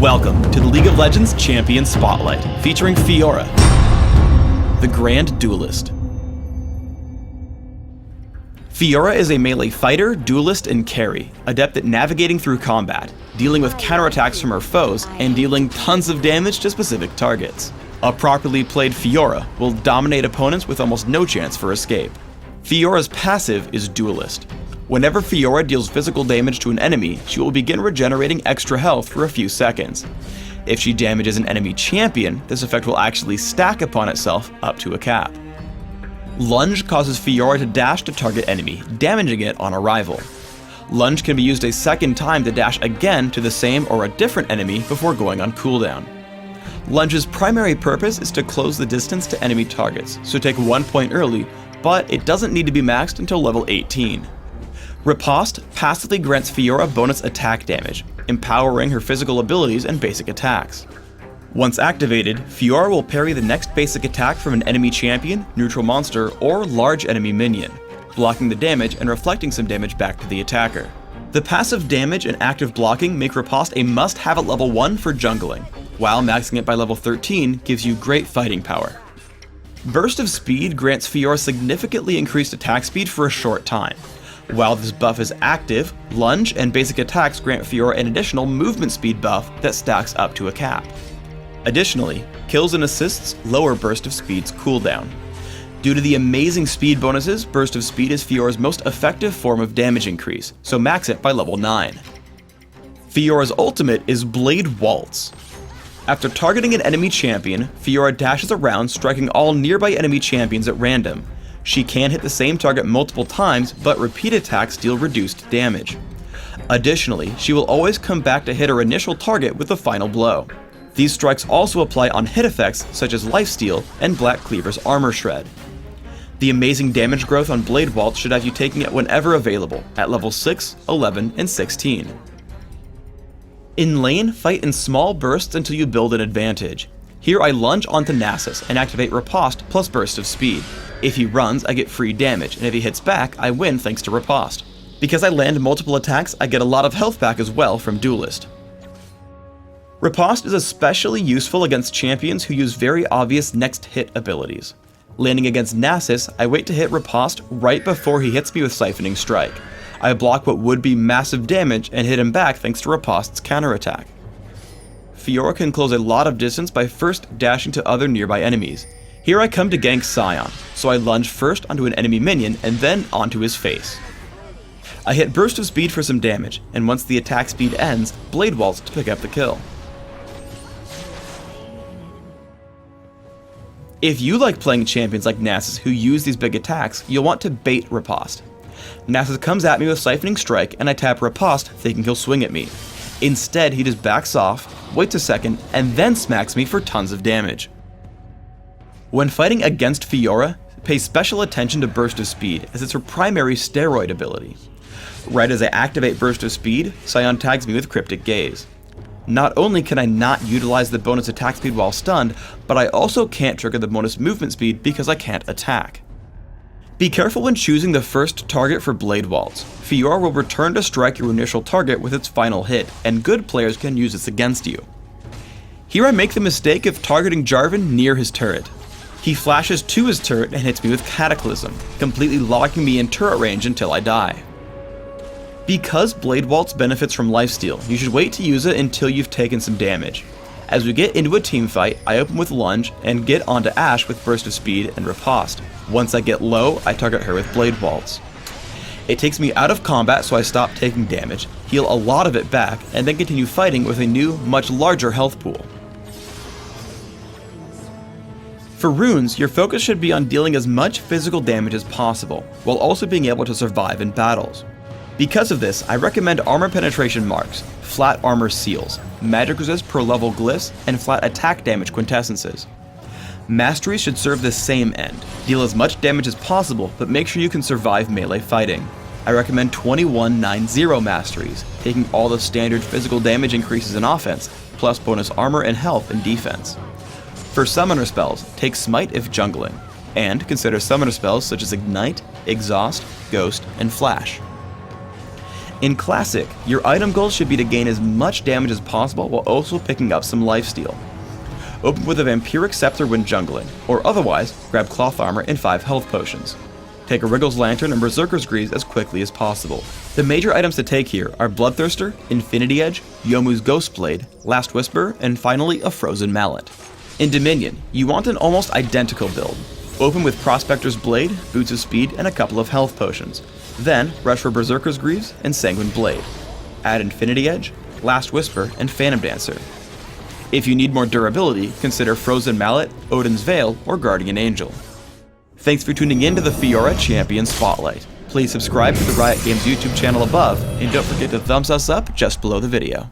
Welcome to the League of Legends Champion Spotlight, featuring Fiora, the Grand Duelist. Fiora is a melee fighter, duelist, and carry, adept at navigating through combat, dealing with counterattacks from her foes, and dealing tons of damage to specific targets. A properly played Fiora will dominate opponents with almost no chance for escape. Fiora's passive is Duelist. Whenever Fiora deals physical damage to an enemy, she will begin regenerating extra health for a few seconds. If she damages an enemy champion, this effect will actually stack upon itself up to a cap. Lunge causes Fiora to dash to target enemy, damaging it on arrival. Lunge can be used a second time to dash again to the same or a different enemy before going on cooldown. Lunge's primary purpose is to close the distance to enemy targets, so take 1 point early, but it doesn't need to be maxed until level 18. Riposte passively grants Fiora bonus attack damage, empowering her physical abilities and basic attacks. Once activated, Fiora will parry the next basic attack from an enemy champion, neutral monster, or large enemy minion, blocking the damage and reflecting some damage back to the attacker. The passive damage and active blocking make Riposte a must-have at level 1 for jungling, while maxing it by level 13 gives you great fighting power. Burst of Speed grants Fiora significantly increased attack speed for a short time. While this buff is active, Lunge and basic attacks grant Fiora an additional movement speed buff that stacks up to a cap. Additionally, kills and assists lower Burst of Speed's cooldown. Due to the amazing speed bonuses, Burst of Speed is Fiora's most effective form of damage increase, so max it by level 9. Fiora's ultimate is Blade Waltz. After targeting an enemy champion, Fiora dashes around, striking all nearby enemy champions at random. She can hit the same target multiple times, but repeat attacks deal reduced damage. Additionally, she will always come back to hit her initial target with the final blow. These strikes also apply on hit effects such as Lifesteal and Black Cleaver's Armor Shred. The amazing damage growth on Blade Waltz should have you taking it whenever available, at level 6, 11, and 16. In lane, fight in small bursts until you build an advantage. Here I lunge onto Nasus and activate Riposte plus Burst of Speed. If he runs, I get free damage, and if he hits back, I win thanks to Riposte. Because I land multiple attacks, I get a lot of health back as well from Duelist. Riposte is especially useful against champions who use very obvious next hit abilities. Landing against Nasus, I wait to hit Riposte right before he hits me with Siphoning Strike. I block what would be massive damage and hit him back thanks to Riposte's counterattack. Fiora can close a lot of distance by first dashing to other nearby enemies. Here I come to gank Sion, so I lunge first onto an enemy minion and then onto his face. I hit Burst of Speed for some damage, and once the attack speed ends, Blade Waltz to pick up the kill. If you like playing champions like Nasus who use these big attacks, you'll want to bait Riposte. Nasus comes at me with Siphoning Strike and I tap Riposte thinking he'll swing at me. Instead, he just backs off, waits a second, and then smacks me for tons of damage. When fighting against Fiora, pay special attention to Burst of Speed, as it's her primary steroid ability. Right as I activate Burst of Speed, Sion tags me with Cryptic Gaze. Not only can I not utilize the bonus attack speed while stunned, but I also can't trigger the bonus movement speed because I can't attack. Be careful when choosing the first target for Blade Waltz. Fiora will return to strike your initial target with its final hit, and good players can use this against you. Here I make the mistake of targeting Jarvan near his turret. He flashes to his turret and hits me with Cataclysm, completely locking me in turret range until I die. Because Blade Waltz benefits from Lifesteal, you should wait to use it until you've taken some damage. As we get into a team fight, I open with Lunge and get onto Ashe with Burst of Speed and Riposte. Once I get low, I target her with Blade Waltz. It takes me out of combat, so I stop taking damage, heal a lot of it back, and then continue fighting with a new, much larger health pool. For runes, your focus should be on dealing as much physical damage as possible, while also being able to survive in battles. Because of this, I recommend armor penetration marks, flat armor seals, magic resist per level glyphs, and flat attack damage quintessences. Masteries should serve the same end. Deal as much damage as possible, but make sure you can survive melee fighting. I recommend 2190 masteries, taking all the standard physical damage increases in offense, plus bonus armor and health in defense. For summoner spells, take Smite if jungling, and consider summoner spells such as Ignite, Exhaust, Ghost, and Flash. In Classic, your item goal should be to gain as much damage as possible while also picking up some lifesteal. Open with a Vampiric Scepter when jungling, or otherwise, grab Cloth Armor and 5 health potions. Take a Wriggle's Lantern and Berserker's Greaves as quickly as possible. The major items to take here are Bloodthirster, Infinity Edge, Yomu's Ghostblade, Last Whisper, and finally a Frozen Mallet. In Dominion, you want an almost identical build. Open with Prospector's Blade, Boots of Speed, and a couple of health potions. Then, rush for Berserker's Greaves and Sanguine Blade. Add Infinity Edge, Last Whisper, and Phantom Dancer. If you need more durability, consider Frozen Mallet, Odin's Veil, or Guardian Angel. Thanks for tuning in to the Fiora Champion Spotlight. Please subscribe to the Riot Games YouTube channel above, and don't forget to thumbs us up just below the video.